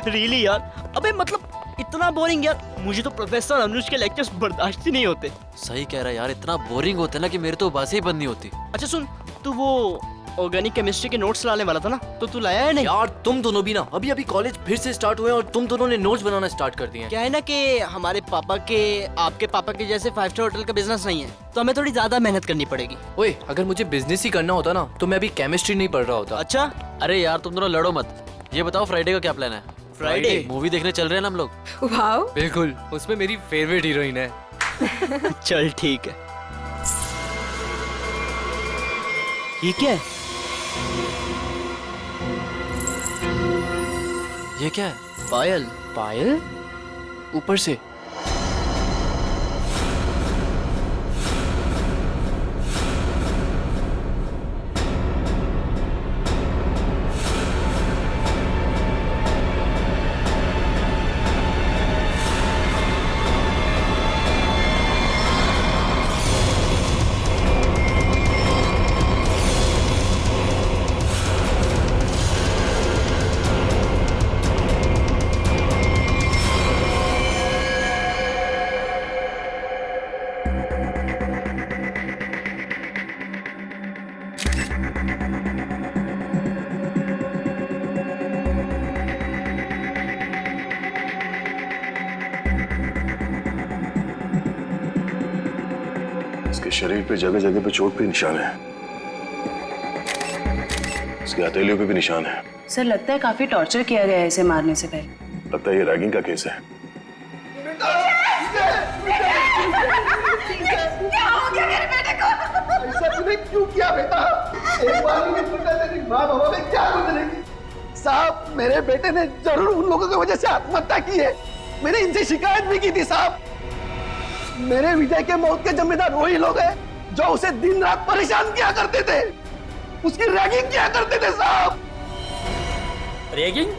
Really यार, अबे मतलब इतना बोरिंग यार, मुझे तो प्रोफेसर अनुज के लेक्चर्स बर्दाश्त ही नहीं होते। सही कह रहा है यार, इतना बोरिंग होते ना कि मेरे तो बातें ही बंद नहीं होती। अच्छा सुन, तू वो ऑर्गेनिक केमिस्ट्री के नोट्स लाने वाला था ना, तो तू लाया है नहीं? यार तुम दोनों भी ना, अभी अभी कॉलेज फिर से स्टार्ट हुए और तुम दोनों ने नोट्स बनाना स्टार्ट कर दिए हैं। क्या है ना कि हमारे पापा के आपके पापा के जैसे 5 स्टार होटल का बिजनेस नहीं है, तो हमें थोड़ी ज्यादा मेहनत करनी पड़ेगी। ओए, अगर मुझे बिजनेस ही करना होता ना तो मैं अभी केमिस्ट्री नहीं पढ़ रहा होता। अच्छा अरे यार तुम दोनों लड़ो मत। ये बताओ फ्राइडे का क्या प्लान है? फ्राइडे मूवी देखने चल रहे हैं ना हम लोग। वाओ, बिल्कुल, उसमें मेरी फेवरेट हीरोइन है। चल ठीक है। ये क्या है? ये क्या है? पायल। पायल? ऊपर से? इसके शरीर पे जगह जगह पे चोट पे निशान है, इसके हथेलियों पे भी निशान है। सर लगता है काफी टॉर्चर किया गया है इसे मारने से पहले। लगता है ये रैगिंग का केस है। क्या हो गया मेरे बेटे को? ऐसा तूने क्यों किया बेटा? एक बार भी नहीं सोचा तेरी माँ बाबा में क्या गुजरेगी? साहब, मेरे बेटे ने जरूर उन लोगों की वजह से आत्महत्या की है। मैंने इनसे शिकायत भी की थी साहब। मेरे विजय के मौत के जिम्मेदार वही लोग हैं जो उसे दिन रात परेशान किया करते थे, उसकी रैगिंग किया करते थे साहब। रैगिंग?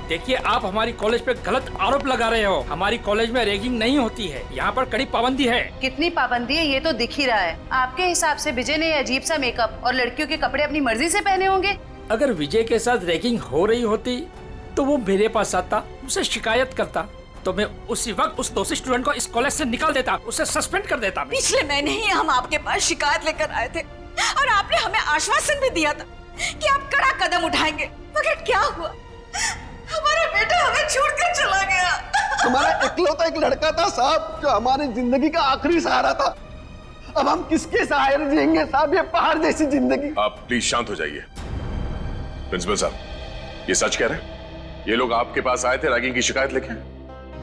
देखिए, आप हमारी कॉलेज पे गलत आरोप लगा रहे हो। हमारी कॉलेज में रैगिंग नहीं होती है, यहाँ पर कड़ी पाबंदी है। कितनी पाबंदी है ये तो दिख ही रहा है। आपके हिसाब से विजय ने अजीब सा मेकअप और लड़कियों के कपड़े अपनी मर्जी से पहने होंगे। अगर विजय के साथ रैगिंग हो रही होती तो वो मेरे पास आता, उसे शिकायत करता, तो मैं उसी वक्त उस दोषी स्टूडेंट को इस कॉलेज से निकाल देता, उसे सस्पेंड कर देता। पिछले महीने ही हम आपके पास शिकायत लेकर आए थे और आपने हमें आश्वासन भी दिया था कि आप कड़ा कदम उठाएंगे, मगर क्या हुआ? हमारा बेटा हमें छोड़कर चला गया। हमारा इकलौता एक लड़का था साहब जो हमारी जिंदगी का आखिरी सहारा था। अब हम किसके सहारे जिएंगे साहब, ये पहाड़ जैसी जिंदगी। आप प्लीज शांत हो जाइए। प्रिंसिपल साहब, ये सच कह रहे हैं? ये लोग आपके पास आए थे रैगिंग की शिकायत लेके?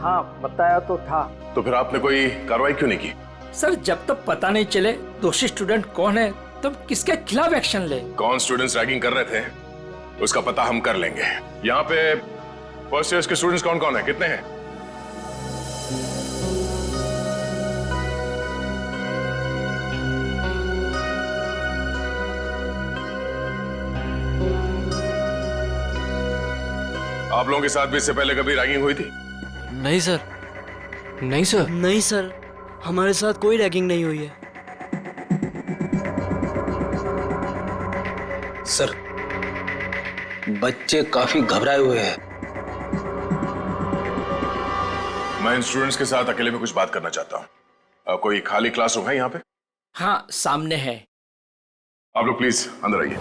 हाँ, बताया तो था। तो फिर आपने कोई कार्रवाई क्यों नहीं की? सर, जब तक पता नहीं चले दोषी स्टूडेंट कौन है तब किसके खिलाफ एक्शन ले। कौन स्टूडेंट्स रैगिंग कर रहे थे उसका पता हम कर लेंगे। यहाँ पे फर्स्ट ईयर के स्टूडेंट्स कौन कौन है, कितने हैं? आप लोगों के साथ भी इससे पहले कभी रैगिंग हुई थी? नहीं सर। नहीं सर। नहीं सर, हमारे साथ कोई रैगिंग नहीं हुई है। सर, बच्चे काफी घबराए हुए हैं। मैं इन स्टूडेंट्स के साथ अकेले में कुछ बात करना चाहता हूँ। कोई खाली क्लासरूम है यहाँ पे? हाँ, सामने है। आप लोग प्लीज अंदर आइए।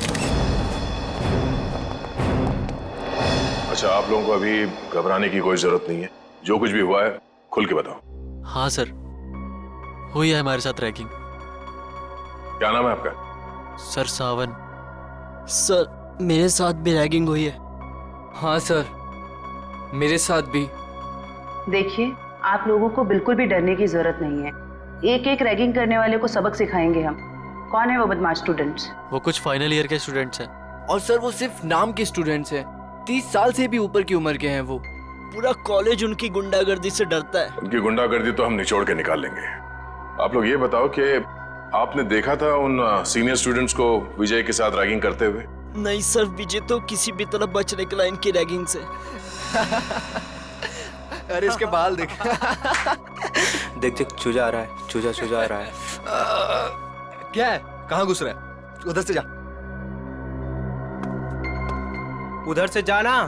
अच्छा, आप लोगों को अभी घबराने की कोई जरूरत नहीं है। जो कुछ भी हुआ है खुल के बताओ। हाँ सर, हुई है हमारे साथ रैगिंग। क्या नाम है आपका? सर सावन। सर, मेरे साथ भी रैगिंग हुई है। हाँ सर, मेरे साथ भी। देखिए, आप लोगों को बिल्कुल भी डरने की जरूरत नहीं है। एक एक रैगिंग करने वाले को सबक सिखाएंगे हम। कौन है वो बदमाश स्टूडेंट्स? वो कुछ फाइनल ईयर के स्टूडेंट्स हैं। और सर वो सिर्फ नाम के स्टूडेंट्स हैं। 30 साल से भी ऊपर की उम्र के हैं वो। पूरा कॉलेज उनकी गुंडागर्दी से डरता है। उनकी गुंडागर्दी तो हम निचोड़ के निकाल लेंगे। आप लोग ये बताओ कि आपने देखा था उन सीनियर स्टूडेंट्स को विजय के साथ रैगिंग करते हुए? नहीं सर, विजय तो किसी भी तरह बच निकला इनकी रैगिंग से। अरे इसके बाल देख। देख देख, चूजा आ रहा है, चूजा चूजा आ रहा है। क्या है? कहाँ घुस रहा है? उधर से जा। उधर से जाना।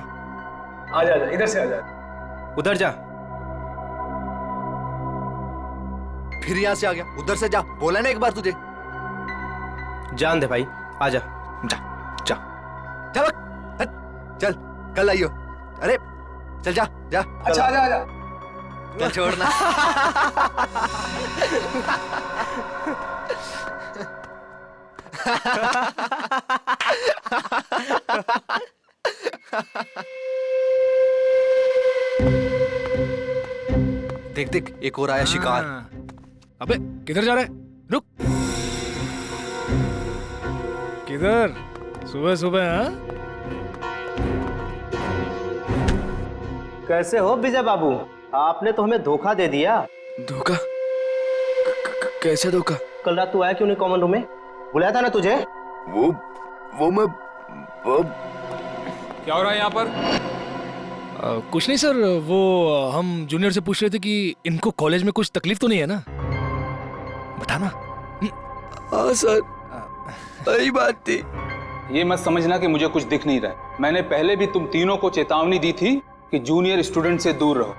आजा आजा, इधर से आजा। उधर जा। फिर यहाँ से आ गया, उधर से जा, बोला ना एक बार तुझे। जान दे भाई, आजा। जा जा चल चल, कल आइयो। अरे चल जा जा। अच्छा आजा आजा। चल छोड़ना। देख देख, एक और आया शिकार। अबे किधर जा रहा है? रुक। किधर? सुबह सुबह? हाँ? कैसे हो विजय बाबू? आपने तो हमें धोखा दे दिया। धोखा? कैसे धोखा? कल रात तू आया क्यों नहीं कॉमन रूम में? बुलाया था ना तुझे? वो मैं क्या हो रहा है यहाँ पर? कुछ नहीं सर, वो हम जूनियर से पूछ रहे थे कि इनको कॉलेज में कुछ तकलीफ तो नहीं है ना? बताना। हाँ सर, सही बात थी। ये मत समझना कि मुझे कुछ दिख नहीं रहा है। मैंने पहले भी तुम तीनों को चेतावनी दी थी कि जूनियर स्टूडेंट से दूर रहो,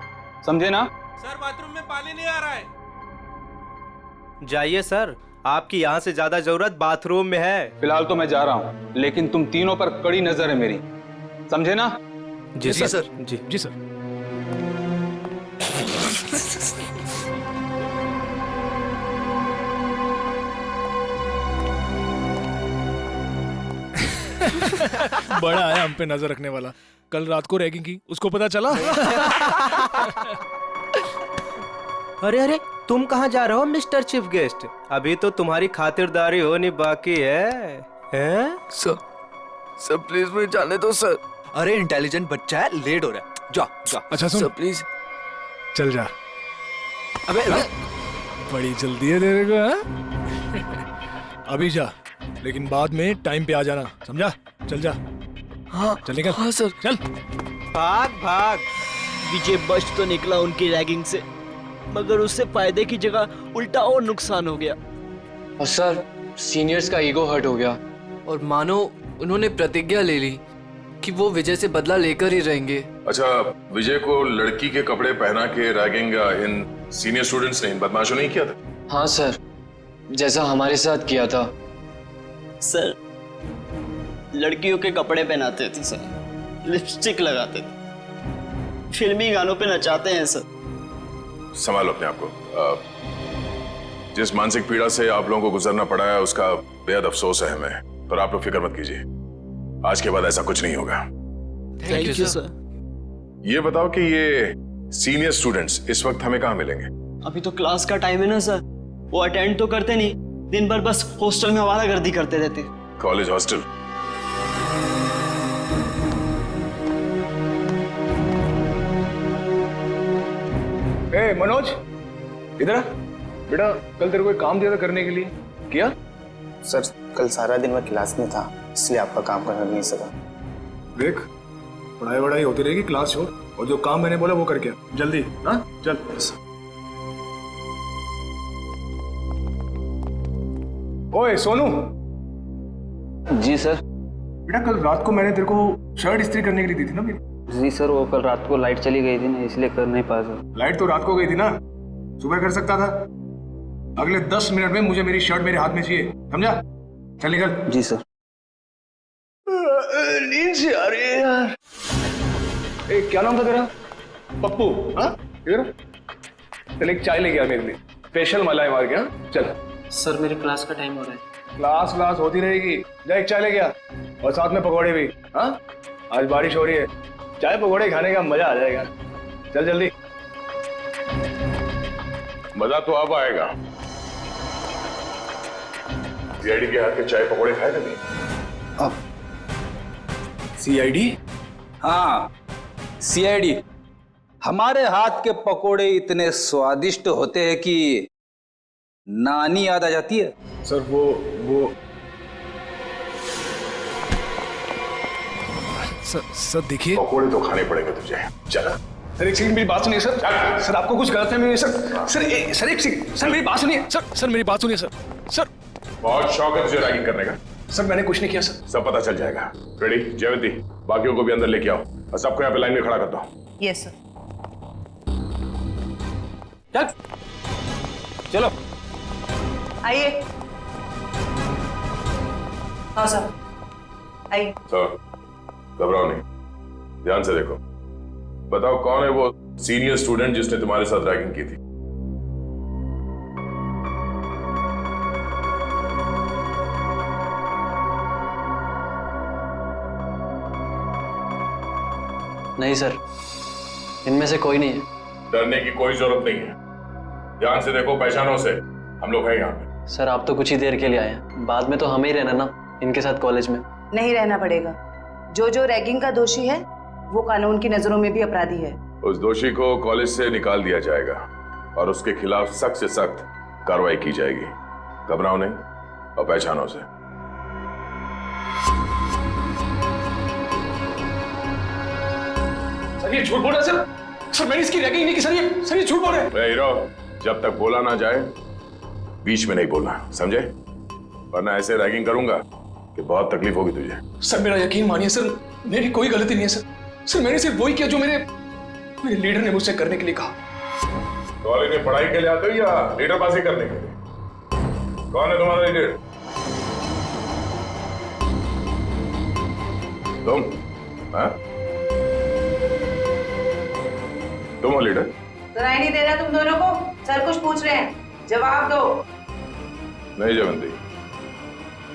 समझे ना? सर बाथरूम में पानी नहीं आ रहा है। जाइए सर, आपकी यहाँ से ज्यादा जरूरत बाथरूम में है। फिलहाल तो मैं जा रहा हूँ, लेकिन तुम तीनों पर कड़ी नजर है मेरी, समझे ना? जी सर। जी सर। बड़ा आया हम पे नजर रखने वाला। कल रात को रैगिंग की, उसको पता चला? अरे अरे, तुम कहाँ जा रहे हो मिस्टर चीफ गेस्ट? अभी तो तुम्हारी खातिरदारी होनी बाकी है। हैं? सर प्लीज मुझे जाने दो सर। अरे इंटेलिजेंट बच्चा है, लेट हो रहा है। जा जा। अच्छा सुन, सर प्लीज चल जा। अबे बड़ी जल्दी है तेरे को, हाँ? अभी जा, लेकिन बाद में टाइम पे आ जाना, समझा? चल जा। हाँ चल निकल। हाँ सर। चल भाग भाग। विजय बच तो निकला उनकी रैगिंग से, मगर उससे फायदे की जगह उल्टा और नुकसान हो गया। और सर, सीनियर्स का ईगो हर्ट हो गया। और मानो उन्होंने प्रतिज्ञा ले ली कि वो विजय से बदला लेकर ही रहेंगे। अच्छा, विजय को लड़की के कपड़े पहना के रैगिंग इन सीनियर स्टूडेंट्स ने, इन बदमाशों ने ही किया था? हाँ सर, जैसा हमारे साथ किया था। सर, लड़कियों के कपड़े पहनाते थे सर, लिपस्टिक लगाते थे, फिल्मी गानों पे नचाते हैं सर। संभालो अपने आप को। जिस मानसिक पीड़ा से आप लोगों को गुजरना पड़ा है उसका बेहद अफसोस है हमें, पर आप लोग फिक्र मत कीजिए, आज के बाद ऐसा कुछ नहीं होगा। Thank you sir. ये बताओ कि ये सीनियर स्टूडेंट्स इस वक्त हमें कहाँ मिलेंगे? अभी तो क्लास का टाइम है ना सर, वो अटेंड तो करते नहीं, दिन भर बस हॉस्टल में आवारागर्दी करते रहते। College hostel? ए मनोज, इधर आ। बेटा, कल तेरे को एक काम दिया था करने के लिए, किया? सर, कल सारा दिन मैं क्लास में था, इसलिए आपका काम करने नहीं सका। देख, पढ़ाई वढ़ाई होती रहेगी, क्लास छोड़, और जो काम मैंने बोला वो करके जल्दी। हाँ चल। ओए सोनू। जी सर। बेटा, कल रात को मैंने तेरे को शर्ट इस्त्री करने के लिए दी थी ना मेरी? जी सर, वो कल रात को लाइट चली गई थी ना, इसलिए कर नहीं पाया सर। लाइट तो रात को गई थी ना, सुबह कर सकता था। अगले 10 मिनट में मुझे मेरी शर्ट मेरे हाथ में चाहिए, समझा? चल निकल। जी सर। नींद से आ रही है यार। ए, क्या नाम था तेरा? पप्पू? हाँ, इधर चल, एक चाय लेके आ मेरे लिए, स्पेशल मलाई मार के। हाँ चल। सर, मेरी क्लास का टाइम हो रहा है। क्लास होती रहेगी, जा एक चाय लेके आ, और साथ में पकौड़े भी। हाँ, आज बारिश हो रही है, चाय पकौड़े खाने का मजा आ जाएगा। चल जल्दी। मजा तो अब आएगा। सीआईडी के हाथ के चाय पकौड़े खाए कभी? अब सीआईडी? हाँ, सीआईडी। हमारे हाथ के पकोड़े इतने स्वादिष्ट होते हैं कि नानी याद आ जाती है। सर वो सर देखिए, पकोड़े तो खाने पड़ेंगे तुझे, चला। सर एक सेकंड, मेरी बात सुनिए सर। सर आपको कुछ गलत है सर एक सेकंड, सर मेरी बात सुनिए सर मेरी बात सुनिए सर। बहुत शौक है तुझे रैगिंग करने का? सर मैंने कुछ नहीं किया सर। सब पता चल जाएगा। रेडी? जयवंती, बाकियों को भी अंदर लेके आओ। सबको यहाँ पे लाइन में खड़ा करता हूँ। Yes sir. चल चलो आइए। हाँ सर आइए। सर घबराओ नहीं, ध्यान से देखो। बताओ कौन है वो सीनियर स्टूडेंट जिसने तुम्हारे साथ रैगिंग की थी? नहीं सर, इनमें से कोई नहीं है। डरने की कोई जरूरत नहीं है, ध्यान से देखो, पहचानो से। हम लोग हैं यहाँ पे। सर आप तो कुछ ही देर के लिए आए हैं, बाद में तो हमें ही रहना ना इनके साथ कॉलेज में। नहीं रहना पड़ेगा। जो रैगिंग का दोषी है वो कानून की नजरों में भी अपराधी है। उस दोषी को कॉलेज से निकाल दिया जाएगा और उसके खिलाफ सख्त से सख्त कार्रवाई की जाएगी। घबराओ नहीं और पहचानो से। सर ये झूठ बोल रहे हैं सर। सर मैंने इसकी रैगिंग नहीं की सर, ये झूठ बोल रहे हैं। हीरो, जब तक बोला ना जाए बीच में नहीं बोलना, समझे? वरना ऐसे रैगिंग करूंगा कि बहुत तकलीफ होगी तुझे। सर मेरा यकीन मानिए सर, मेरी कोई गलती नहीं है सर। सर मैंने सिर्फ वही किया जो मेरे लीडर ने मुझसे करने के लिए कहा। कॉलेज में पढ़ाई के लिए आते हो या लीडरबाजी करने के लिए? कौन है तुम्हारा लीडर? तुम? हाँ? तुम हो लीडर? सुनाई नहीं दे रहा तुम दोनों को? सर कुछ पूछ रहे हैं, जवाब दो। नहीं जवंती,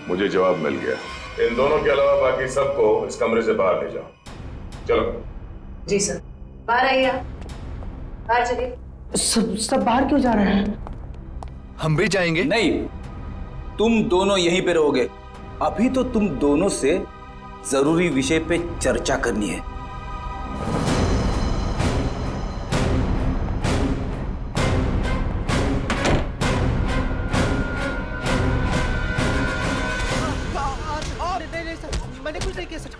मुझे जवाब मिल गया। इन दोनों के अलावा बाकी सबको इस कमरे से बाहर ले जाओ। चलो। जी सर। बाहर आइए, बाहर चलिए। सब बाहर क्यों जा रहे हैं? हम भी जाएंगे। नहीं, तुम दोनों यहीं पे रहोगे। अभी तो तुम दोनों से जरूरी विषय पे चर्चा करनी है। मैंने कुछ नहीं किया सर।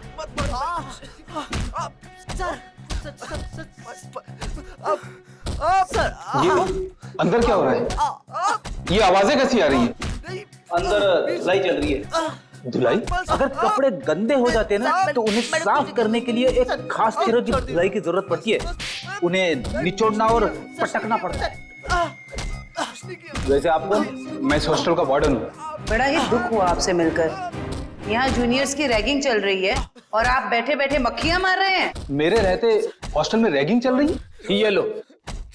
सर ये अंदर क्या हो रहा है? ये आवाजें कैसी आ रही हैं? अंदर धुलाई चल रही है। धुलाई? अगर कपड़े गंदे हो जाते हैं ना तो उन्हें साफ करने के लिए एक खास तरह की धुलाई की जरूरत पड़ती है। उन्हें निचोड़ना और पटकना पड़ता है। वैसे आपको, मैं इस हॉस्टल का वार्डन हूँ। बड़ा ही दुख हुआ आपसे मिलकर। यहाँ जूनियर्स की रैगिंग चल रही है और आप बैठे बैठे मक्खियां मार रहे हैं। मेरे रहते हॉस्टल में रैगिंग चल रही है? ये लो,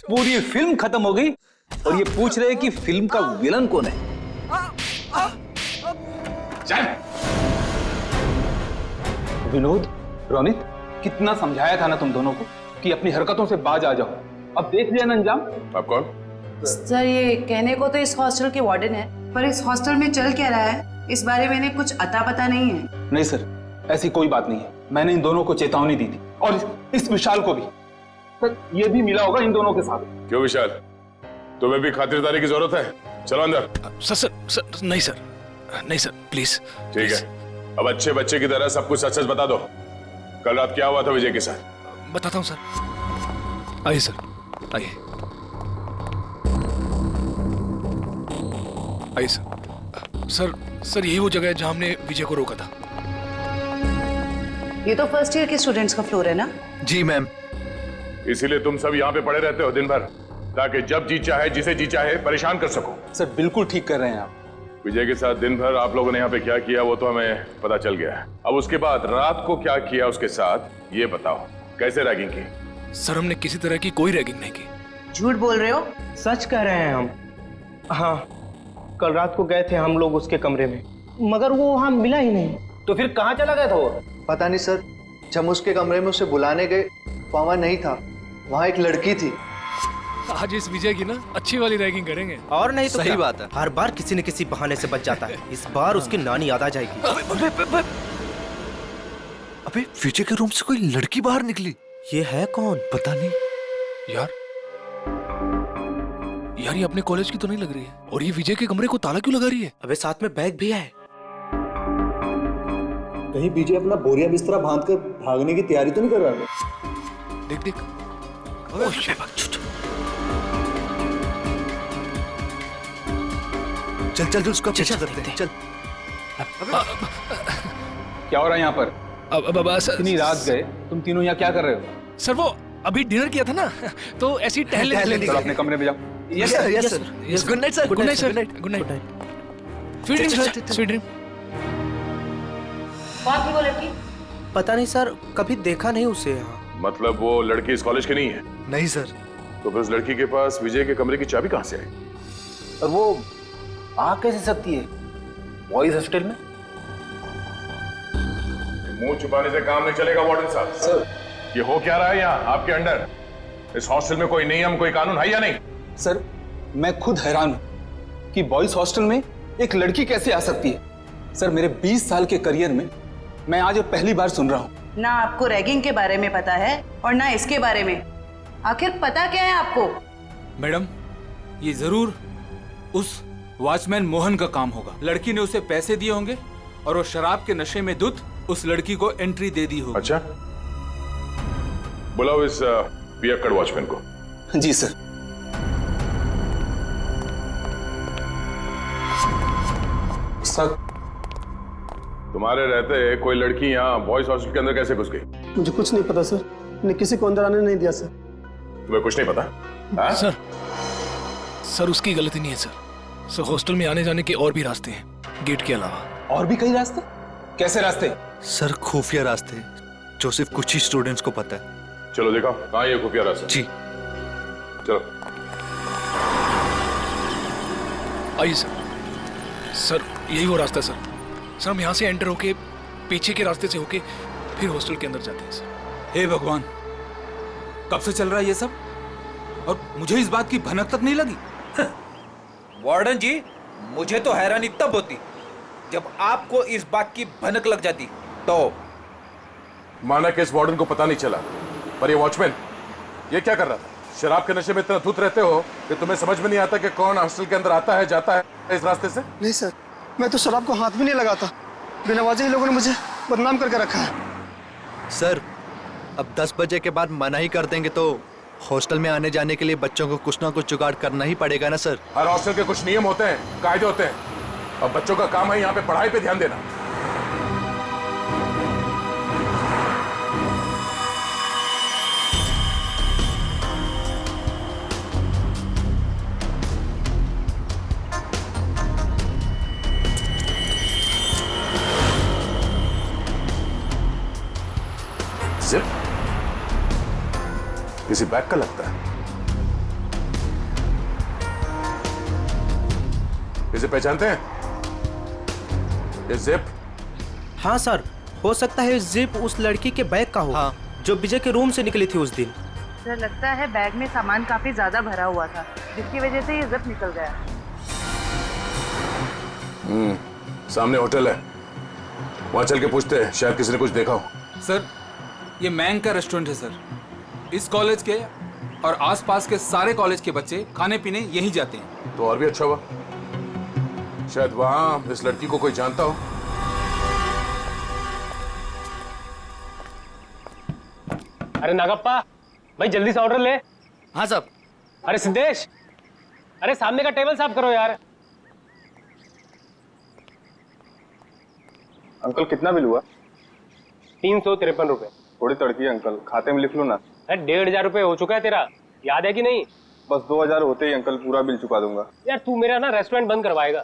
पूरी फिल्म खत्म हो गई और ये पूछ रहे हैं कि फिल्म का विलन कौन है। चल। विनोद, रोनित, कितना समझाया था ना तुम दोनों को कि अपनी हरकतों से बाज आ जाओ। अब देख लिया ना अंजाम। आप कौन? सर ये कहने को तो इस हॉस्टल के वार्डन है, पर इस हॉस्टल में चल क्या रहा है इस बारे में इन्हें कुछ अता पता नहीं है। नहीं सर, ऐसी कोई बात नहीं है। मैंने इन दोनों को चेतावनी दी थी और इस विशाल को भी। सर ये भी मिला होगा इन दोनों के साथ। क्यों विशाल, तुम्हें भी खातिरदारी की जरूरत है? चलो अंदर। सर नहीं सर, नहीं सर प्लीज। ठीक है, अब अच्छे बच्चे की तरह सब कुछ सच सच बता दो। कल रात क्या हुआ था विजय के साथ? बताता हूँ सर। आइए सर, आइए आइए सर। सर यही वो जगह है जहां हमने विजय को रोका था। ये तो फर्स्ट ईयर के स्टूडेंट्स का फ्लोर है ना? जी मैम। इसीलिए तुम सब यहाँ पे पड़े रहते हो दिन भर, ताकि जब जी चाहे जिसे जी चाहे परेशान कर सको। सर बिल्कुल ठीक कर रहे हैं आप। विजय के साथ दिन भर आप लोगों ने यहाँ पे क्या किया वो तो हमें पता चल गया है। अब उसके बाद रात को क्या किया उसके साथ ये बताओ। कैसे रैगिंग की? सर हमने किसी तरह की कोई रैगिंग नहीं की। झूठ बोल रहे हो? सच कह रहे हैं हम। हाँ, कल रात को गए थे हम लोग उसके कमरे में, मगर वो वहां मिला ही नहीं। तो फिर कहाँ चला गया था वो? पता नहीं सर, जब उसके कमरे में उसे बुलाने गए वहां नहीं था। वहां एक लड़की थी। आज इस विजय की ना अच्छी वाली रैगिंग करेंगे। और नहीं तो सही बात है। हर बार किसी न किसी बहाने से बच जाता है। इस बार उसकी नानी याद आ जाएगी। अबे विजय के रूम से कोई लड़की बाहर निकली। ये है कौन? पता नहीं यार ये अपने कॉलेज की तो नहीं लग रही है। और ये विजय के कमरे को ताला क्यों लगा रही है? अबे साथ में बैग भी है। कहीं विजय अपना बोरिया बिस्तरा बांधकर भागने की तैयारी तो नहीं कर रहा है? देख देख। चल चल उसका पीछा करते हैं। चल। क्या हो रहा है यहाँ पर? अब सर, इतनी रात गए, तुम तीनों यहाँ क्या कर रहे हो? सर वो अभी डिनर किया था ना, तो ऐसे ही टहलने चलो अपने कमरे में जाओ। Yes sir. Good night sir. Good night sir. Good night. Sweet dream sir, sweet dream. कौन थी वो लड़की? पता नहीं सर, कभी देखा नहीं उसे यहाँ। मतलब वो लड़की इस कॉलेज की नहीं है? नहीं सर। तो फिर उस लड़की के पास विजय के कमरे की चाबी कहाँ से आई? और वो आ कैसे सकती है बॉयज हॉस्टल में? मुंह छुपाने से काम नहीं चलेगा वार्डन साहब। सर ये हो क्या रहा है यहाँ आपके अंडर? इस हॉस्टल में कोई नियम, कोई कानून है या नहीं? सर मैं खुद हैरान हूं कि बॉयज हॉस्टल में एक लड़की कैसे आ सकती है। सर मेरे 20 साल के करियर में मैं आज पहली बार सुन रहा हूं। ना आपको रैगिंग के बारे में पता है और ना इसके बारे में। आखिर पता क्या है आपको? मैडम ये जरूर उस वॉचमैन मोहन का काम होगा। लड़की ने उसे पैसे दिए होंगे और वो शराब के नशे में धुत उस लड़की को एंट्री दे दी होगी। अच्छा, बुलाओ इस पियक्कड़ वॉचमैन को। जी सर। सर तुम्हारे रहते कोई लड़की यहाँ बॉयज हॉस्टल के अंदर कैसे घुस गई? मुझे कुछ नहीं पता सर, मैंने किसी को अंदर आने नहीं दिया सर। तुम्हें कुछ नहीं पता? हाँ? सर उसकी गलती नहीं है सर। हॉस्टल में आने जाने के और भी रास्ते हैं गेट के अलावा। और भी कई रास्ते? कैसे रास्ते? सर खुफिया रास्ते जो सिर्फ कुछ ही स्टूडेंट्स को पता है। चलो देखो कहाँ ये खुफिया रास्ता। जी चलो। आइए सर। सर यही वो रास्ता है सर। सर हम यहाँ से एंटर होके पीछे के रास्ते से होके फिर हॉस्टल के अंदर जाते हैं सर। हे भगवान, कब से चल रहा है ये सब और मुझे इस बात की भनक तक नहीं लगी। वार्डन जी मुझे तो हैरानी तब होती जब आपको इस बात की भनक लग जाती। तो माना कि इस वार्डन को पता नहीं चला, पर ये वॉचमैन ये क्या कर रहा था? शराब के नशे में इतना धुत रहते हो कि तुम्हें समझ में नहीं आता कि कौन हॉस्टल के अंदर आता है जाता है इस रास्ते से? नहीं सर, मैं तो शराब को हाथ भी नहीं लगाता। बिना वजह ही लोगों ने मुझे बदनाम करके रखा है। सर अब 10 बजे के बाद मना ही कर देंगे तो हॉस्टल में आने जाने के लिए बच्चों को कुछ ना कुछ जुगाड़ करना ही पड़ेगा ना सर। हर हॉस्टल के कुछ नियम होते हैं, कायदे होते हैं, और बच्चों का काम है यहाँ पे पढ़ाई पे ध्यान देना। जिप किसी बैग का लगता है। इसे पहचानते हैं? ये जिप? हाँ सर, हो सकता है जिप उस लड़की के बैग का हो। हाँ। जो विजय के रूम से निकली थी उस दिन। सर लगता है बैग में सामान काफी ज्यादा भरा हुआ था जिसकी वजह से ये जिप निकल गया। सामने होटल है, वहां चल के पूछते हैं, शायद किसी ने कुछ देखा हो। सर ये मैंग का रेस्टोरेंट है सर। इस कॉलेज के और आसपास के सारे कॉलेज के बच्चे खाने पीने यहीं जाते हैं। तो और भी अच्छा हुआ, शायद वहां इस लड़की को कोई जानता हो। अरे नागप्पा भाई जल्दी से ऑर्डर ले। हाँ साहब। अरे सिद्धेश, अरे सामने का टेबल साफ करो यार। अंकल कितना बिल हुआ? 353 रुपए। थोड़ी तड़की है अंकल, खाते में लिख लो ना। अरे 1500 रुपए हो चुका है तेरा, याद है कि नहीं? बस 2000 होते ही अंकल पूरा बिल चुका दूंगा। यार तू मेरा ना रेस्टोरेंट बंद करवाएगा,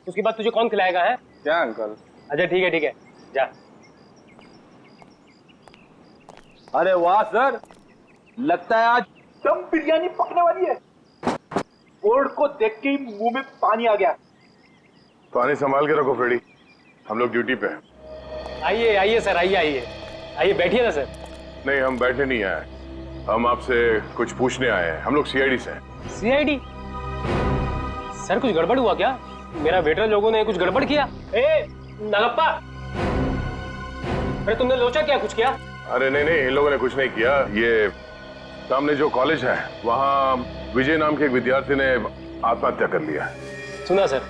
उसके बाद तुझे कौन खिलाएगा है? क्या अंकल? अच्छा ठीक है जा। अरे वाह सर, लगता है आज दम बिरयानी पकने वाली है। बोर्ड को देख के ही मुंह में पानी आ गया। पानी संभाल के रखो फ्रेडी, हम लोग ड्यूटी पे हैं। आइए सर, आइए बैठिए ना सर। नहीं हम बैठने नहीं आए, हम आपसे कुछ पूछने आए हैं। हम लोग सीआईडी से हैं। सीआईडी? सर कुछ गड़बड़ हुआ क्या? मेरा वेटर लोगों ने कुछ गड़बड़ किया? ए नागप्पा, अरे तुमने लोचा क्या कुछ किया? अरे नहीं इन लोगों ने कुछ नहीं किया। ये सामने जो कॉलेज है वहाँ विजय नाम के एक विद्यार्थी ने आत्महत्या कर लिया। सुना सर,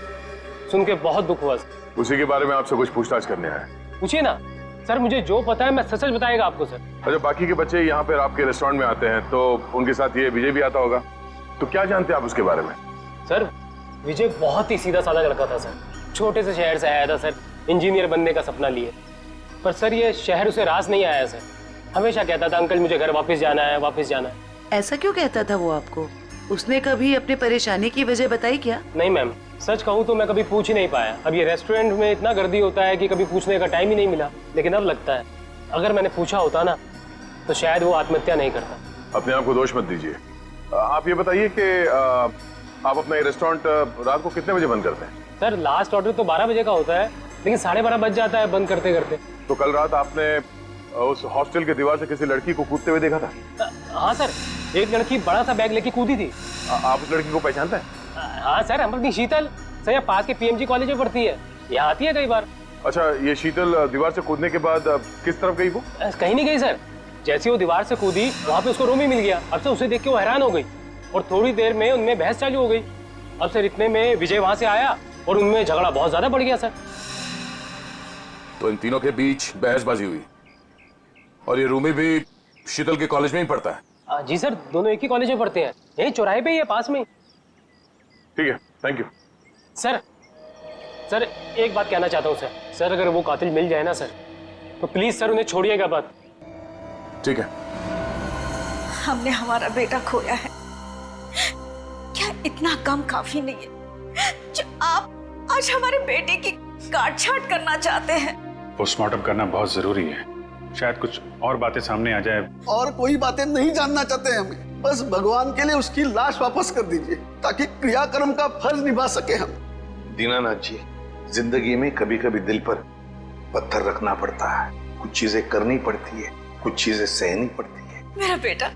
सुन के बहुत दुख हुआ। उसी के बारे में आपसे कुछ पूछताछ करने आए। पूछिए ना सर, मुझे जो पता है मैं सच बताएगा आपको सर। अच्छा बाकी के बच्चे यहाँ पर आपके रेस्टोरेंट में आते हैं तो उनके साथ ये विजय भी आता होगा, तो क्या जानते हैं आप उसके बारे में? सर विजय बहुत ही सीधा साधा लड़का था सर, छोटे से शहर से आया था सर, इंजीनियर बनने का सपना लिए, पर सर ये शहर उसे रास नहीं आया सर। हमेशा कहता था अंकल मुझे घर वापस जाना है, वापस जाना है। ऐसा क्यों कहता था वो आपको? उसने कभी अपनी परेशानी की वजह बताई क्या? नहीं मैम, सच कहूँ तो मैं कभी पूछ ही नहीं पाया। अब ये रेस्टोरेंट में इतना गर्दी होता है कि कभी पूछने का टाइम ही नहीं मिला। लेकिन अब लगता है अगर मैंने पूछा होता ना तो शायद वो आत्महत्या नहीं करता। अपने आप को दोष मत दीजिए। आप ये बताइए कि आप अपना ये रेस्टोरेंट रात को कितने बजे बंद करते हैं? सर लास्ट ऑर्डर तो 12 बजे का होता है, लेकिन 12:30 बज जाता है बंद करते करते। तो कल रात आपने उस हॉस्टल के दीवार से किसी लड़की को कूदते हुए देखा था? हाँ सर, एक लड़की बड़ा सा बैग लेके कूदी थी। आप उस लड़की को पहचानते हैं? हाँ सर, हम अपनी शीतल सर यहाँ पास के पीएमजी कॉलेज में पढ़ती है, यहाँ आती है कई बार। अच्छा, ये शीतल दीवार से कूदने के बाद किस तरफ गई वो? कहीं नहीं गई सर। जैसे वो दीवार से कूदी वहाँ पे उसको रोमी मिल गया। अब से उसे देख के वो हैरान हो गई और थोड़ी देर में उनमें बहस चालू हो गई। अब सर इतने में विजय वहाँ से आया और उनमें झगड़ा बहुत ज्यादा बढ़ गया सर। तो इन तीनों के बीच बहसबाजी हुई और ये रूमी भी शीतल के कॉलेज में ही पढ़ता है? जी सर, दोनों एक ही कॉलेज में पढ़ते हैं, यही चौराहे पे ही है, पास में। ठीक है, थैंक यू। सर एक बात कहना चाहता हूँ सर अगर वो कातिल मिल जाए ना सर तो प्लीज सर उन्हें छोड़िएगा मत। ठीक है। हमने हमारा बेटा खोया है, क्या इतना कम काफी नहीं है जो आप आज हमारे बेटे की काट छाट करना चाहते हैं? पोस्टमार्टम करना बहुत जरूरी है, शायद कुछ और बातें सामने आ जाए। और कोई बातें नहीं जानना चाहते हमें, बस भगवान के लिए उसकी लाश वापस कर दीजिए ताकि क्रियाक्रम का फर्ज निभा सके हम। दीनानाथ जी, जिंदगी में कभी कभी दिल पर पत्थर रखना पड़ता है, कुछ चीजें करनी पड़ती है, कुछ चीजें सहनी पड़ती है। मेरा बेटा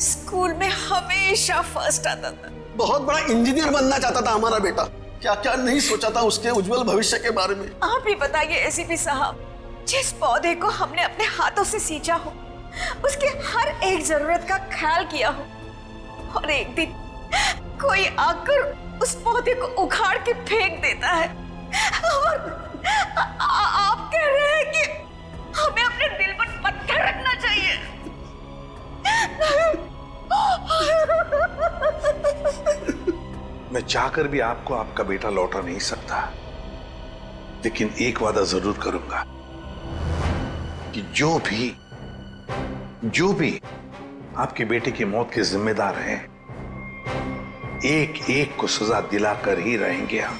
स्कूल में हमेशा फर्स्ट आता था, बहुत बड़ा इंजीनियर बनना चाहता था हमारा बेटा। क्या क्या नहीं सोचा था उसके उज्जवल भविष्य के बारे में। आप ही बताइए एसीपी साहब, जिस पौधे को हमने अपने हाथों से सींचा हो, उसके हर एक जरूरत का ख्याल किया हो, और एक दिन कोई आकर उस पौधे को उखाड़ के फेंक देता है और आप कह रहे हैं कि हमें अपने दिल पर पत्थर रखना चाहिए। मैं चाहकर भी आपको आपका बेटा लौटा नहीं सकता, लेकिन एक वादा जरूर करूंगा कि जो भी आपके बेटे की मौत के जिम्मेदार हैं, एक एक को सजा दिलाकर ही रहेंगे हम।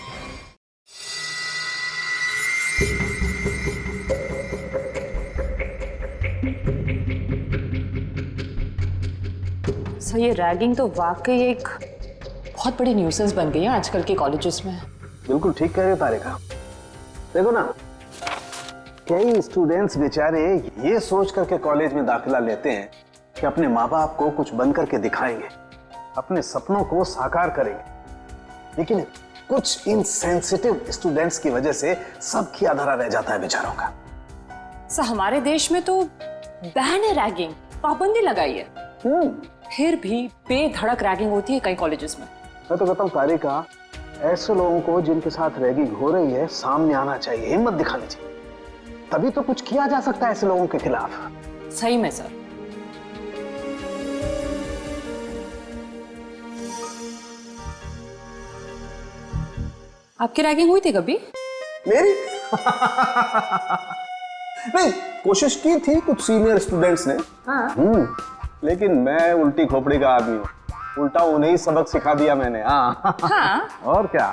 सर ये रैगिंग तो वाकई एक बहुत बड़ी न्यूसेंस बन गई है आजकल के कॉलेजेस में। बिल्कुल ठीक कह रहे हो तारिका। देखो ना, कई स्टूडेंट्स बेचारे ये सोच करके कॉलेज में दाखिला लेते हैं कि अपने माँ बाप को कुछ बन करके दिखाएंगे, अपने सपनों को साकार करेंगे, लेकिन कुछ इनसेंसिटिव स्टूडेंट्स की वजह से सब किया धरा रह जाता है बेचारों का। सर हमारे देश में तो बैन है रैगिंग, पाबंदी लगाई है, फिर भी बेधड़क रैगिंग होती है कई कॉलेजेस में। मैं तो कहता हूँ तारिका, ऐसे लोगों को जिनके साथ रैगिंग हो रही है सामने आना चाहिए, हिम्मत दिखानी चाहिए, तभी तो कुछ किया जा सकता है ऐसे लोगों के खिलाफ। सही में सर। आपकी रैगिंग हुई थी कभी? मेरी? नहीं, कोशिश की थी कुछ सीनियर स्टूडेंट्स ने। हाँ। लेकिन मैं उल्टी खोपड़ी का आदमी हूँ, उल्टा उन्हें सबक सिखा दिया मैंने। हाँ। और क्या।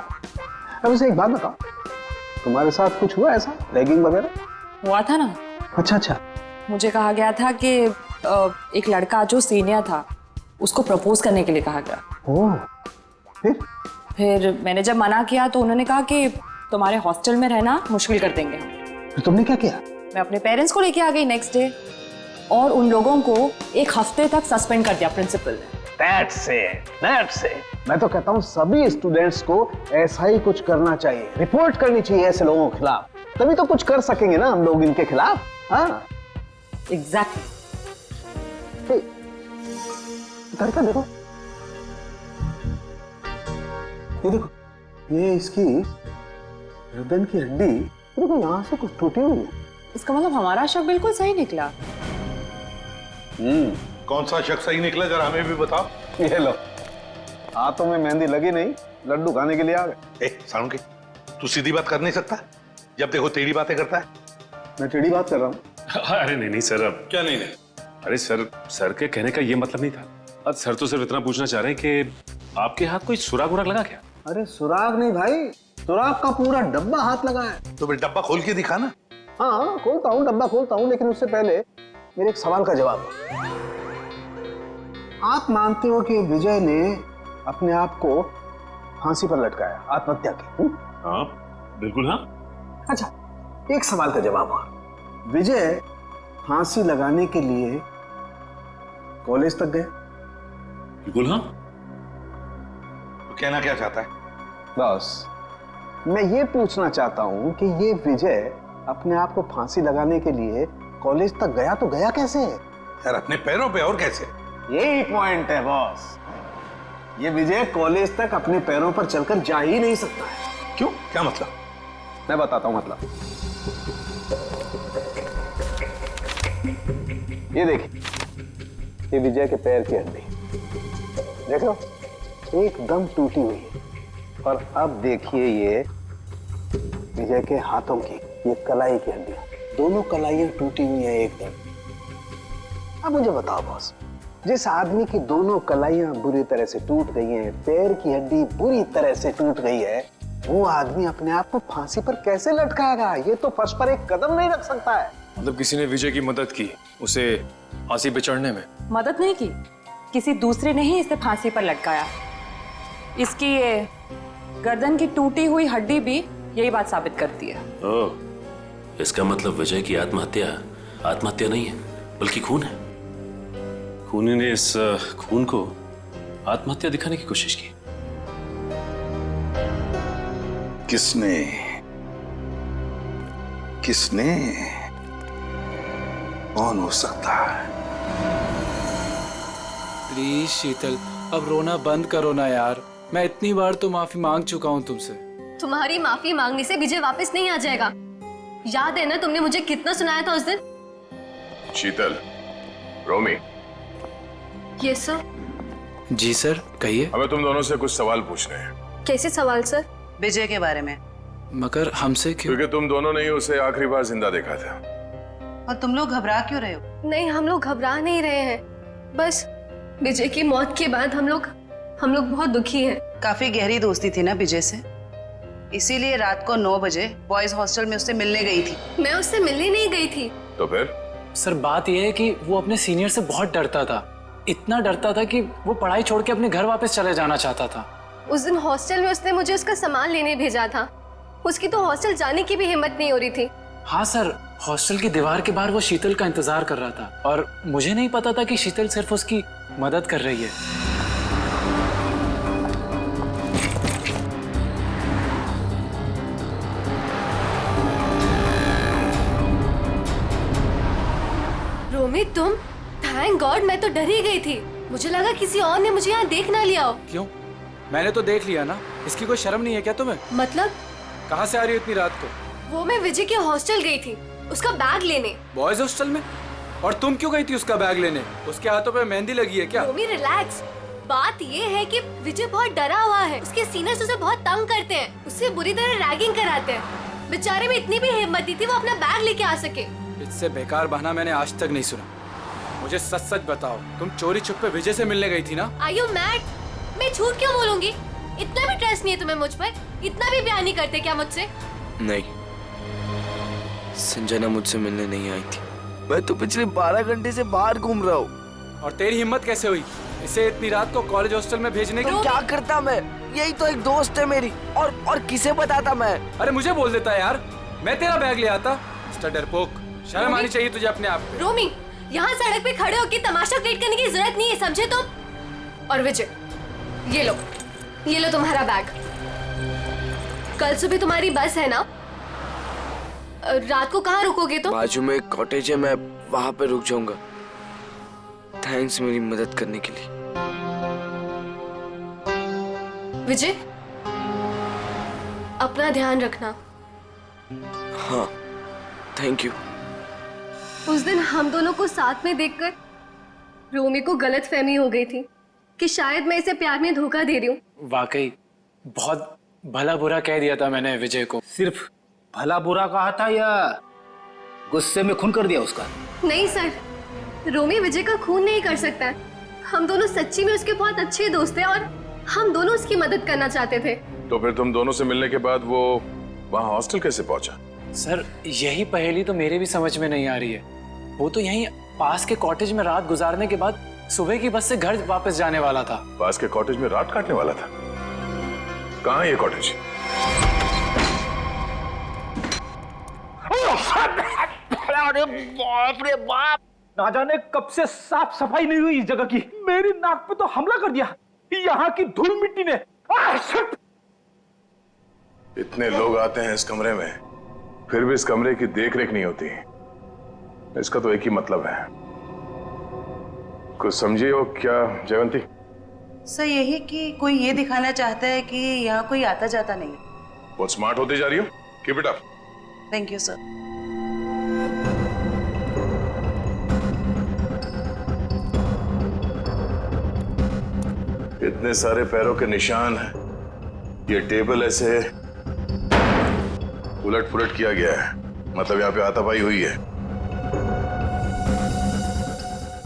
अब वैसे एक बात बताओ, तुम्हारे साथ कुछ हुआ ऐसा रैगिंग वगैरह? हुआ था ना। अच्छा। मुझे कहा गया था कि एक लड़का जो सीनियर था उसको प्रपोज करने के लिए कहा गया। ओह, फिर मैंने जब मना किया तो उन्होंने कहा कि तुम्हारे हॉस्टल में रहना मुश्किल कर देंगे। फिर तुमने क्या किया? मैं अपने पेरेंट्स को लेके आ गई नेक्स्ट डे और उन लोगों को एक हफ्ते तक सस्पेंड कर दिया प्रिंसिपल ने। That's it. मैं तो कहता हूँ सभी स्टूडेंट्स को ऐसा ही कुछ करना चाहिए, रिपोर्ट करनी चाहिए ऐसे लोगों के खिलाफ, तभी तो कुछ कर सकेंगे ना हम लोग इनके खिलाफ। हाँ एग्जैक्टली। तारिका देखो, ये देखो, ये इसकी गर्दन की हड्डी देखो यहाँ से कुछ टूटी हुई है। इसका मतलब हमारा शक बिल्कुल सही निकला। कौन सा शक सही निकला, जरा हमें भी बताओ। ये लो, हाथों में मेहंदी लगी नहीं, लड्डू खाने के लिए आ गए। सालुंके, तू सीधी बात कर नहीं सकता, जब देखो टेढ़ी बातें करता है। मैं टेढ़ी बात कर रहा हूँ। अरे नहीं नहीं सर, अब क्या नहीं? अरे सर के कहने का ये मतलब नहीं था। अब सर तो सिर्फ इतना पूछना चाह रहे हैं कि आपके हाथ कोई सुराग वुराग लगा क्या? अरे सुराग नहीं भाई, सुराग का पूरा डब्बा हाथ लगा है। तो फिर डब्बा खोल के दिखा ना। हाँ खोलता हूँ, डब्बा खोलता हूँ, लेकिन उससे पहले मेरे एक सवाल का जवाब दो। आप मानते हो कि विजय ने अपने आप को फांसी पर लटकाया, आत्महत्या की? हाँ बिल्कुल हाँ। अच्छा, एक सवाल का जवाब और, विजय फांसी लगाने के लिए कॉलेज तक गए? बिल्कुल हाँ। तो कहना क्या चाहता है? बस मैं ये पूछना चाहता हूं कि ये विजय अपने आप को फांसी लगाने के लिए कॉलेज तक गया तो गया कैसे? यार अपने पैरों पे, और कैसे? यही पॉइंट है बॉस, ये विजय कॉलेज तक अपने पैरों पर चलकर जा ही नहीं सकता है। क्यों, क्या मतलब? मैं बताता हूं मतलब। ये देखिए, ये विजय के पैर की हड्डी देख लो, एकदम टूटी हुई है। और अब देखिए ये विजय के हाथों की ये कलाई की हड्डियां, दोनों कलाइयां टूटी हुई हैं एकदम। अब मुझे बताओ बॉस, जिस आदमी की दोनों कलाइयां बुरी तरह से टूट गई हैं, पैर की हड्डी बुरी तरह से टूट गई है, वो आदमी अपने आप को फांसी पर कैसे लटकाएगा? ये तो फर्श पर एक कदम नहीं रख सकता है। मतलब किसी ने विजय की मदद की उसे फांसी पे चढ़ने में? मदद नहीं की, किसी दूसरे ने ही इसे फांसी पर लटकाया। इसकी ये गर्दन की टूटी हुई हड्डी भी यही बात साबित करती है। ओह, इसका मतलब विजय की आत्महत्या नहीं है बल्कि खून है। खूनी ने इस खून को आत्महत्या दिखाने की कोशिश की। किसने? कौन हो सकता है? प्लीज शीतल, अब रोना बंद करो ना यार। मैं इतनी बार तो माफी मांग चुका हूँ तुमसे। तुम्हारी माफी मांगने से विजय वापस नहीं आ जाएगा। याद है ना तुमने मुझे कितना सुनाया था उस दिन? शीतल, रोमी। Yes sir. जी सर, कहिए। हमें तुम दोनों से कुछ सवाल पूछने हैं। कैसे सवाल सर? विजय के बारे में। मगर हमसे क्यों? क्योंकि तुम दोनों ने ही उसे आखिरी बार जिंदा देखा था। और तुम लोग घबरा क्यों रहे हो? नहीं, हम लोग घबरा नहीं रहे हैं, बस विजय की मौत के बाद हम लोग बहुत दुखी हैं। काफी गहरी दोस्ती थी ना विजय से, इसीलिए रात को 9 बजे बॉयज हॉस्टल में उससे मिलने गई थी। मैं उससे मिलने नहीं गई थी। तो फिर? सर बात यह है कि वो अपने सीनियर से बहुत डरता था, इतना डरता था कि वो पढ़ाई छोड़ के अपने घर वापस चले जाना चाहता था। उस दिन हॉस्टल में उसने मुझे उसका सामान लेने भेजा था। उसकी तो हॉस्टल जाने की भी हिम्मत नहीं हो रही थी। हाँ सर, हॉस्टल की दीवार के बाहर वो शीतल का इंतजार कर रहा था और मुझे नहीं पता था कि शीतल सिर्फ उसकी मदद कर रही है। रोमी, तुम? थैंक गॉड, मैं तो डर ही गई थी। मुझे लगा किसी और ने मुझे यहाँ देख ना लिया हो। क्यों? मैंने तो देख लिया ना। इसकी कोई शर्म नहीं है क्या तुम्हें? मतलब? कहाँ से आ रही हो इतनी रात को? वो मैं विजय के हॉस्टल गई थी, उसका बैग लेने। बॉयज हॉस्टल में? और तुम क्यों गई थी उसका बैग लेने? उसके हाथों पे मेहंदी लगी है क्या? रोमी रिलैक्स। बात ये है कि विजय बहुत डरा हुआ है। उसके सीनियर्स उसे बहुत तंग करते हैं, उससे बुरी तरह रैगिंग कराते हैं। बेचारे में इतनी भी हिम्मत दी थी वो अपना बैग लेके आ सके। इससे बेकार बहाना मैंने आज तक नहीं सुना। मुझे सच सच बताओ, तुम चोरी छुपे विजय से मिलने गई थी ना? Are you mad? मैं झूठ क्यों बोलूंगी? इतना भी ट्रस्ट नहीं है तुम्हें मुझ पर? इतना भी प्यार नहीं करते क्या मुझसे? नहीं, संजना मुझसे मिलने नहीं आई थी। मैं तो पिछले 12 घंटे से बाहर घूम रहा हूँ। और तेरी हिम्मत कैसे हुई इसे इतनी रात को कॉलेज हॉस्टल में भेजने की? तो क्या करता मैं? यही तो एक दोस्त है मेरी, और किसे बताता मैं? अरे मुझे बोल देता यार, मैं तेरा बैग ले आता। मिस्टर डरपोक, शर्म आनी चाहिए तुझे अपने आप पे। रोमी, यहाँ सड़क पे खड़े होकर तमाशा क्रिएट करने की जरूरत नहीं है, समझे तुम? और विजय, ये लो तुम्हारा बैग। कल सुबह तुम्हारी बस है ना? रात को कहाँ रुकोगे तुम? बाजू में एक कॉटेज है, मैं वहाँ पे रुक जाऊंगा। थैंक्स मेरी मदद करने के लिए। विजय, अपना ध्यान रखना। हाँ, थैंक यू। उस दिन हम दोनों को साथ में देखकर रोमी को गलतफहमी हो गई थी कि शायद मैं इसे प्यार में धोखा दे रही हूँ। वाकई बहुत भला बुरा कह दिया था मैंने विजय को। सिर्फ भला बुरा कहा था या गुस्से में खून कर दिया उसका। नहीं सर, रोमी विजय का खून नहीं कर सकता है। हम दोनों सच्ची में उसके बहुत अच्छे दोस्त हैं और हम दोनों उसकी मदद करना चाहते थे। तो फिर तुम दोनों से मिलने के बाद वो वहाँ हॉस्टल कैसे पहुंचा? सर यही पहेली तो मेरे भी समझ में नहीं आ रही है। वो तो यहीं पास के कॉटेज में रात गुजारने के बाद सुबह की बस से घर वापस जाने वाला था। पास के कॉटेज में रात काटने वाला था? कहाँ है ये कॉटेज? अरे बाप रे बाप, ना जाने कब से साफ सफाई नहीं हुई इस जगह की। मेरी नाक पे तो हमला कर दिया यहाँ की धूल मिट्टी ने। इतने लोग आते हैं इस कमरे में, फिर भी इस कमरे की देख रेख नहीं होती। इसका तो एक ही मतलब है। कुछ समझी हो क्या जयवंती? सर यही कि कोई ये दिखाना चाहता है कि यहाँ कोई आता जाता नहीं। बहुत स्मार्ट होती जा रही हो। Keep it up. Thank you sir. इतने सारे पैरों के निशान हैं। ये टेबल ऐसे उलट पुलट किया गया है, मतलब यहाँ पे हाथापाई हुई है।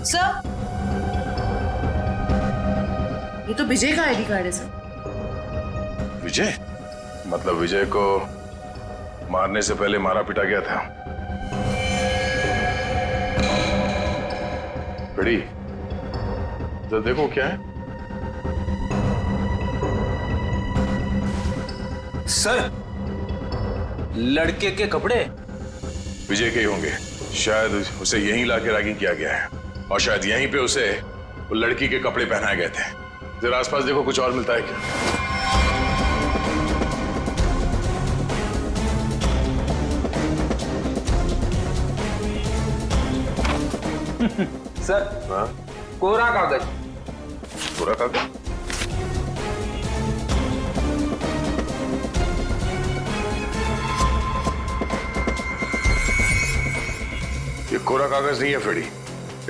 सर ये तो विजय का आईडी कार्ड है सर। विजय? मतलब विजय को मारने से पहले मारा पिटा गया था। बड़ी तो देखो क्या है। सर लड़के के कपड़े विजय के ही होंगे। शायद उसे यहीं लाके रैगिंग किया गया है और शायद यहीं पे उसे वो लड़की के कपड़े पहनाए गए थे। जरा आसपास देखो, कुछ और मिलता है क्या? सर हाँ? कोरा कागज। कोरा कागज? ये कोरा कागज नहीं है फेडी।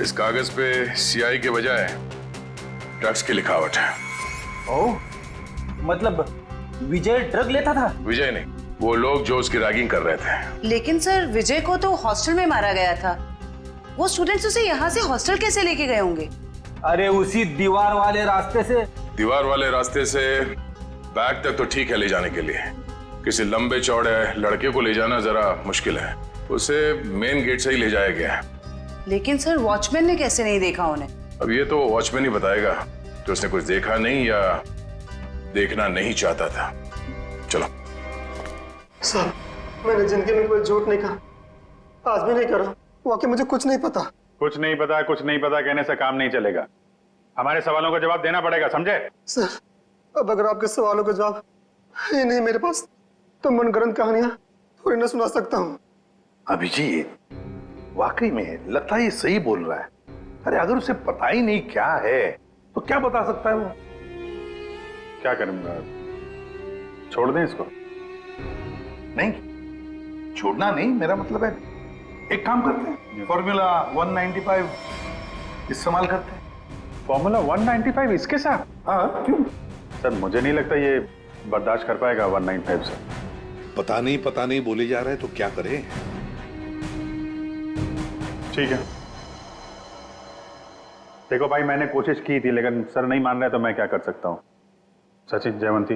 इस कागज पे सीआई के बजाय ड्रग्स की लिखावट है। ओह, मतलब विजय ड्रग लेता था? विजय नहीं, वो लोग जो उसकी रैगिंग कर रहे थे। लेकिन सर विजय को तो हॉस्टल में मारा गया था। वो स्टूडेंट्स उसे यहाँ से हॉस्टल कैसे लेके गए होंगे? अरे उसी दीवार वाले रास्ते से। दीवार वाले रास्ते से बैग तक तो ठीक है ले जाने के लिए, किसी लंबे चौड़े लड़के को ले जाना जरा मुश्किल है। उसे मेन गेट से ही ले जाया गया है। लेकिन सर वॉचमैन ने कैसे नहीं देखा उन्हें? अब ये तो वॉचमैन ही बताएगा कि उसने कुछ देखा नहीं या देखना नहीं चाहता था। चलो। सर मैंने जिंदगी में कोई झूठ नहीं कहा, आज भी नहीं करा। वाकई मुझे कुछ नहीं पता। कुछ नहीं पता कहने से काम नहीं चलेगा। हमारे सवालों का जवाब देना पड़ेगा, समझे? सर अब अगर आपके सवालों का जवाब ही नहीं मेरे पास, तो मनगढ़ंत कहानियां थोड़ी ना सुना सकता हूँ। अभिजीत वाकई में लगता है ये सही बोल रहा है। अरे अगर उसे पता ही नहीं क्या है तो क्या बता सकता है वो? क्या करूंगा, छोड़ दें इसको? नहीं, छोड़ना नहीं, मेरा मतलब है एक काम करते हैं, फॉर्मूला 195 इस्तेमाल करते हैं। फॉर्मूला 195 इसके साथ? हाँ, क्यों? सर मुझे नहीं लगता ये बर्दाश्त कर पाएगा 195 से। पता नहीं बोले जा रहे हैं तो क्या करें? ठीक है, देखो भाई मैंने कोशिश की थी लेकिन सर नहीं मान रहे तो मैं क्या कर सकता हूँ। सचिन, जयवंती,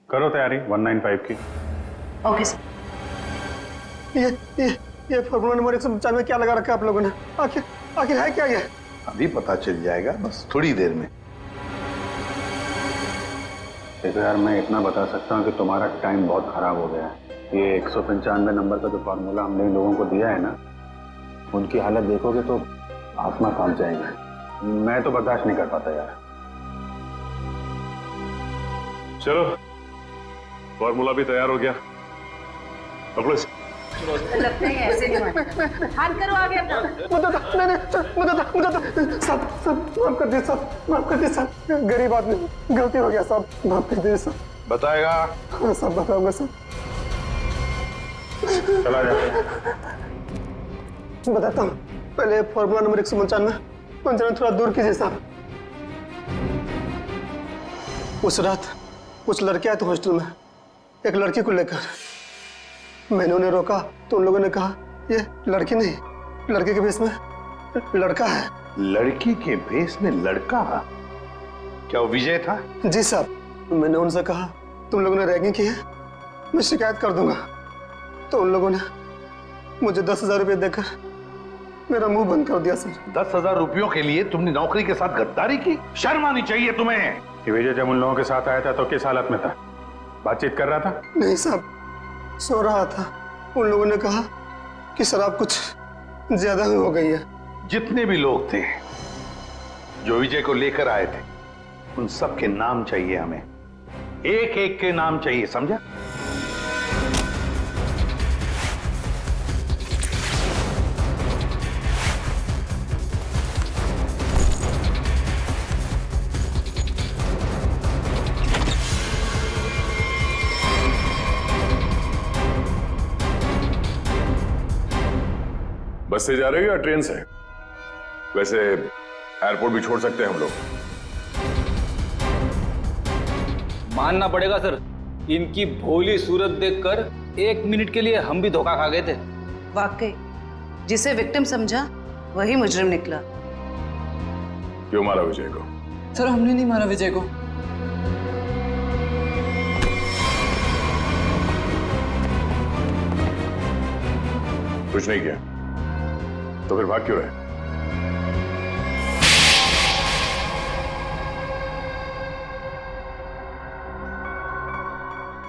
करो तैयारी 195 की। Okay sir. ये फॉर्मूला नंबर 195 में क्या लगा रखा है आप लोगों ने? आखिर है क्या ये? अभी पता चल जाएगा, बस थोड़ी देर में। देखो यार, मैं इतना बता सकता हूँ कि तुम्हारा टाइम बहुत खराब हो गया है। ये 195 नंबर का जो फार्मूला हमने इन लोगों को दिया है ना, उनकी हालत देखोगे तो आसमां कांप जाएंगे। मैं तो बर्दाश्त नहीं कर पाता यार। चलो, फॉर्मूला भी तैयार हो गया, पकड़ो इसे। लगता है ऐसे नहीं मानेगा। हाथ करो आगे अपना। सब माफ कर दीजिए साहब, माफ कर दीजिए साहब। गरीब आदमी, गलती हो गया साहब, माफ कर दीजिए साहब। बताएगा? हाँ सब बताऊंगा साहब। चला जा। बताता हूँ, पहले फॉर्मूला नंबर 195 पंचर थोड़ा दूर कीजिए साहब। उस रात कुछ लड़के आए थे हॉस्टल में एक लड़की को लेकर। मैंने उन्हें रोका तो उन लोगों ने कहा ये लड़की नहीं, लड़के के भेष में लड़का है। लड़की के भेष में लड़का? क्या वो विजय था? जी साहब, मैंने उनसे कहा तुम लोगों ने रैगिंग की है, मैं शिकायत कर दूंगा। तो उन लोगों ने मुझे 10,000 रुपये देकर मेरा मुंह बंद कर दिया सर। 10,000 रुपयों के लिए तुमने नौकरी के साथ गद्दारी की? शर्म आनी चाहिए तुम्हें। विजय जब उन लोगों के साथ आया था तो किस हालत में था? बातचीत कर रहा था? नहीं साहब, सो रहा था। उन लोगों ने कहा कि शराब कुछ ज्यादा ही हो गई है। जितने भी लोग थे जो विजय को लेकर आए थे, उन सब के नाम चाहिए हमें, एक एक के नाम चाहिए, समझा? बस से जा रहे हो या ट्रेन से? वैसे एयरपोर्ट भी छोड़ सकते हैं हम लोग। मानना पड़ेगा सर, इनकी भोली सूरत देखकर 1 मिनट के लिए हम भी धोखा खा गए थे। वाकई जिसे विक्टिम समझा वही मुजरिम निकला। क्यों मारा विजय को? सर हमने नहीं मारा विजय को। कुछ नहीं किया तो फिर भाग क्यों रहे?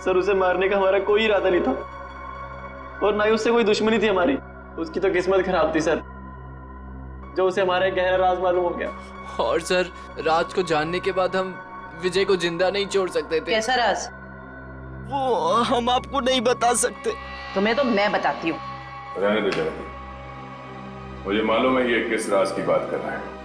सर उसे मारने का हमारा कोई इरादा नहीं था और ना ही उससे कोई दुश्मनी थी हमारी। उसकी तो किस्मत खराब थी सर, जो उसे हमारा एक गहरा राज मालूम हो गया। और सर राज को जानने के बाद हम विजय को जिंदा नहीं छोड़ सकते थे। कैसा राज? वो हम आपको नहीं बता सकते। तुम्हें तो मैं बताती हूँ। रहने दो जरा, मुझे मालूम है ये किस राज की बात कर रहा है।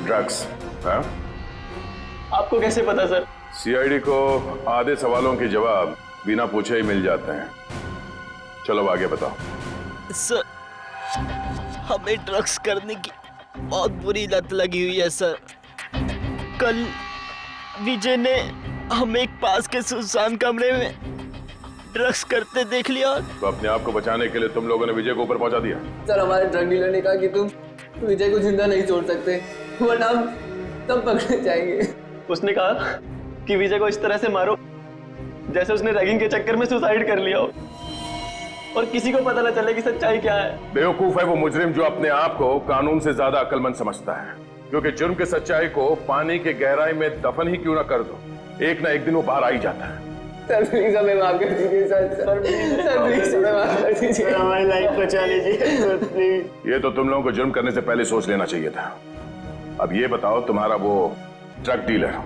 ड्रग्स? हाँ? आपको कैसे पता सर? सीआईडी को आधे सवालों के जवाब बिना पूछे ही मिल जाते हैं। चलो आगे बताओ। सर हमें ड्रग्स करने की बहुत बुरी लत लगी हुई है सर। कल विजय ने हमें एक पास के सुनसान कमरे में ड्रग्स करते देख लिया। तो अपने आप को बचाने के लिए तुम लोगों ने विजय को ऊपर पहुंचा दिया? सर हमारे ड्रग डीलर ने कहा कि तुम विजय को जिंदा नहीं छोड़ सकते, वरना हम तब पकड़े जाएंगे। उसने कहा कि विजय को इस तरह से मारो जैसे उसने रैगिंग के चक्कर में सुसाइड कर लिया हो और किसी को पता न चले कि सच्चाई क्या है। बेवकूफ है वो मुजरिम जो अपने आप को कानून से ज्यादा अक्लमंद समझता है, क्योंकि जुर्म की सच्चाई को पानी के गहराई में दफन ही क्यों ना कर दो, एक ना एक दिन वो बाहर आ ही जाता है। सर प्लीज हमें माफ कर दीजिए सर प्लीज हमें माफ कर दीजिए, हमारी लाइफ बचा लीजिए प्लीज। ये तो तुम लोगों को जुर्म करने से पहले सोच लेना चाहिए था। अब ये बताओ तुम्हारा वो ड्रग डीलर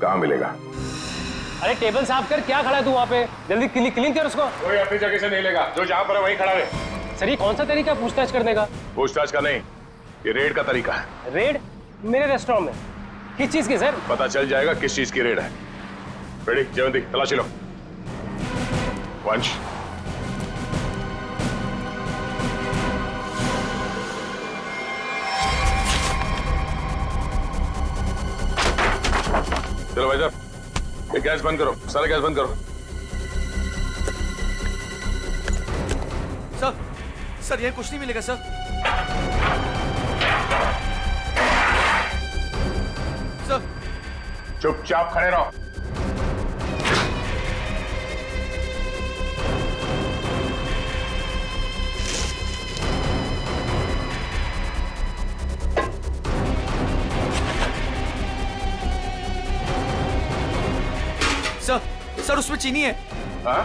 कहाँ मिलेगा? अरे टेबल साफ कर, क्या खड़ा है तू वहाँ पे? जल्दी क्लीन कर उसको। कोई अपनी जगह से नहीं लेगा, जो जहाँ पर है वहीं खड़ा रहे। सर ये कौन सा तरीका पूछताछ करने का? पूछताछ का नहीं, ये रेड का तरीका है। रेड? मेरे रेस्टोरेंट में? किस चीज की सर? पता चल जाएगा किस चीज की रेड है। रेडी? जयवंती तलाशी लो। वंश चलो भाई साहब, ये गैस बंद करो, सारा गैस बंद करो। सर यहाँ कुछ नहीं मिलेगा सर। सर चुपचाप खड़े रहो। सर उसमें चीनी है। हाँ?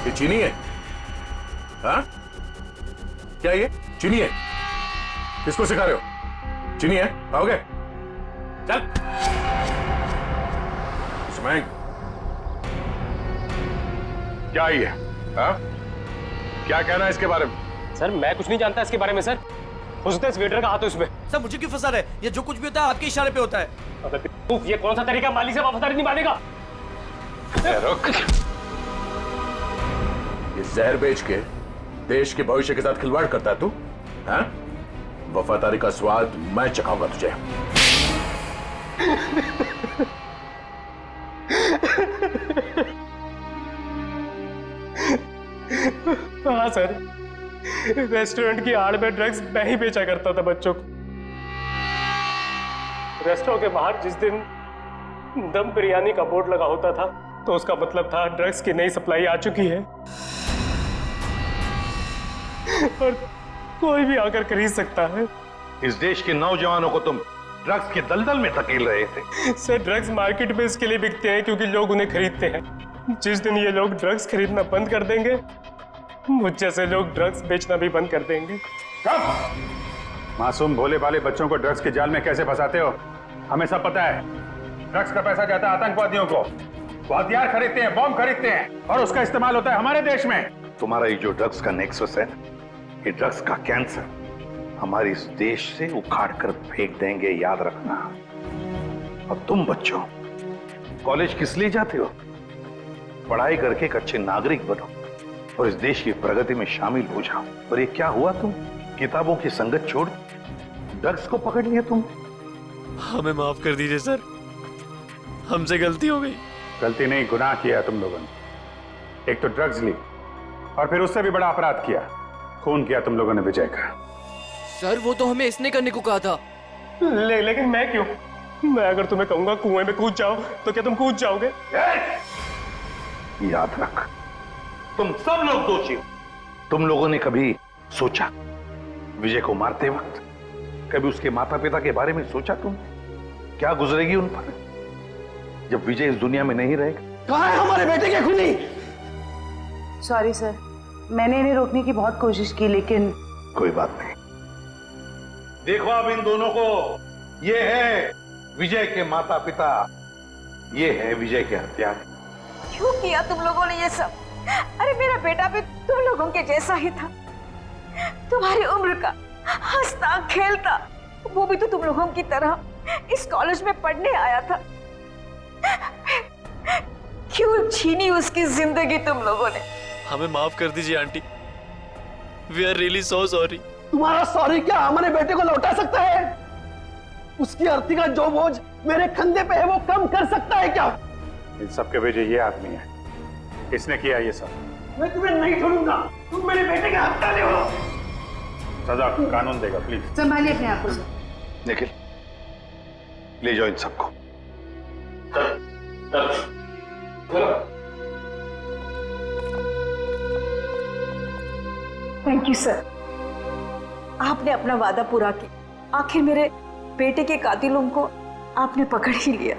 ये चीनी है? हाँ? क्या ये चीनी है? किसको सिखा रहे हो? चीनी है? खाओगे? चल। इसमें क्या ये? हाँ? क्या कहना है इसके बारे में? सर मैं कुछ नहीं जानता इसके बारे में सर। हो सकता है इस वेटर का हाथ हो इसमें। सर मुझे क्यों फंसा रहे? ये जो कुछ भी होता है आपके इशारे पे होता है। अबे ये कौन सा तरीका माली से वफादारी निभाने का? रुक। ये जहर बेच के देश के भविष्य के साथ खिलवाड़ करता है तू? हाँ? वफादारी का स्वाद मैं चखाऊंगा तुझे। हाँ सर, रेस्टोरेंट की आड़ में ड्रग्स मैं ही बेचा करता था बच्चों को। रेस्टोरेंट के बाहर जिस दिन दम बिरयानी का बोर्ड लगा होता था तो उसका मतलब था ड्रग्स की नई सप्लाई आ चुकी है और कोई भी आकर खरीद सकता है। इस देश के नौजवानों को तुम ड्रग्स के दलदल में धकेल रहे थे। सर, ड्रग्स मार्केट में इसके लिए बिकते हैं क्योंकि लोग उन्हें खरीदते हैं। जिस दिन ये लोग ड्रग्स खरीदना बंद कर देंगे, मुझ जैसे लोग ड्रग्स बेचना भी बंद कर देंगे। मासूम भोले भाले बच्चों को ड्रग्स के जाल में कैसे फंसाते हो? हमें सब पता है। ड्रग्स का पैसा जाता है आतंकवादियों को। वो हथियार खरीदते हैं, बॉम्ब खरीदते हैं और उसका इस्तेमाल होता है हमारे देश में। तुम्हारा ये जो ड्रग्स का नेक्सस है, ये ड्रग्स का कैंसर हमारे इस देश से उखाड़ कर फेंक देंगे, याद रखना। और तुम बच्चों कॉलेज किस लिए जाते हो? पढ़ाई करके एक अच्छे नागरिक बनो और इस देश की प्रगति में शामिल हो जाओ। और ये क्या हुआ, तुम किताबों की संगत छोड़ ड्रग्स को पकड़ लिया तुम। हमें माफ कर दीजिए सर, हमसे गलती हो गई। गलती नहीं, गुनाह किया तुम लोगों ने। एक तो ड्रग्स ली और फिर उससे भी बड़ा अपराध किया, खून किया तुम लोगों ने विजय का। सर वो तो हमें इसने करने को कहा था। लेकिन मैं क्यों? मैं अगर तुम्हें कहूंगा कुएं में कूद जाओ तो क्या तुम कूद जाओगे? याद रख, तुम सब लोग दोषी हो। तुम लोगों ने कभी सोचा विजय को मारते वक्त, कभी उसके माता पिता के बारे में सोचा तुम क्या गुजरेगी उन पर जब विजय इस दुनिया में नहीं रहेगा? कहाँ है हमारे बेटे के खूनी? सॉरी सर, मैंने इन्हें रोकने की बहुत कोशिश की लेकिन कोई बात नहीं। देखो अब इन दोनों को, ये है विजय के माता पिता, ये है विजय के हत्यारे। क्यों किया तुम लोगों ने ये सब? अरे मेरा बेटा भी तुम लोगों के जैसा ही था, तुम्हारी उम्र का, हंसता खेलता। वो भी तो तुम लोगों की तरह इस कॉलेज में पढ़ने आया था। क्यों छीनी उसकी जिंदगी तुम लोगों ने? हमें माफ कर दीजिए aunty, we are really so sorry. तुम्हारा सॉरी क्या हमारे बेटे को लौटा सकता है? उसकी अर्थी का जो बोझ मेरे कंधे पे है वो कम कर सकता है क्या? इन सब के वजह ये आदमी है, इसने किया ये सब। मैं तुम्हें नहीं छोड़ूंगा, तुम मेरे बेटे के हत्यारे हो। सजा कानून देगा, प्लीज संभालिए अपने आप को। निखिल, ले जाओ इन सबको। थैंक यू सर, आपने अपना वादा पूरा किया। आखिर मेरे बेटे के कातिलों को आपने पकड़ ही लिया।